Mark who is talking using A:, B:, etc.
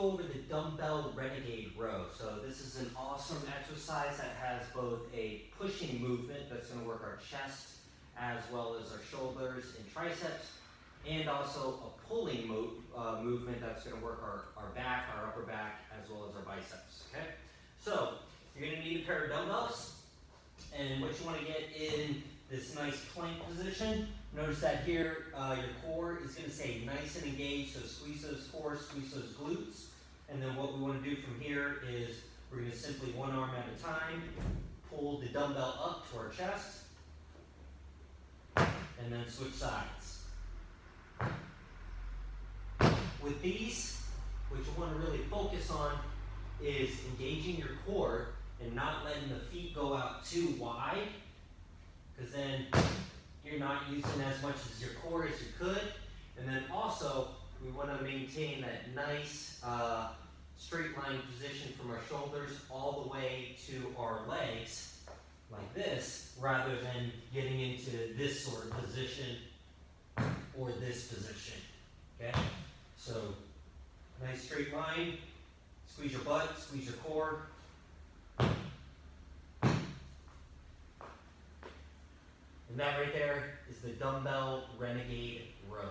A: go over the Dumbbell Renegade row. So this is an awesome exercise that has both a pushing movement that's going to work our chest as well as our shoulders and triceps, and also a pulling movement that's going to work our back, our upper back, as well as our biceps. Okay? So you're going to need a pair of dumbbells, and what you want to get in this nice plank position. Notice that here your core is going to stay nice and engaged, so squeeze those core, squeeze those glutes. And then what we want to do from here is we're going to simply one arm at a time pull the dumbbell up to our chest, and then switch sides. With these, what you want to really focus on is engaging your core and not letting the feet go out too wide, because then you're not using as much as your core as you could. And then also, we want to maintain that nice straight line position from our shoulders all the way to our legs, like this, rather than getting into this sort of position or this position. Okay? So, nice straight line, squeeze your butt, squeeze your core. And that right there is the Dumbbell Renegade row.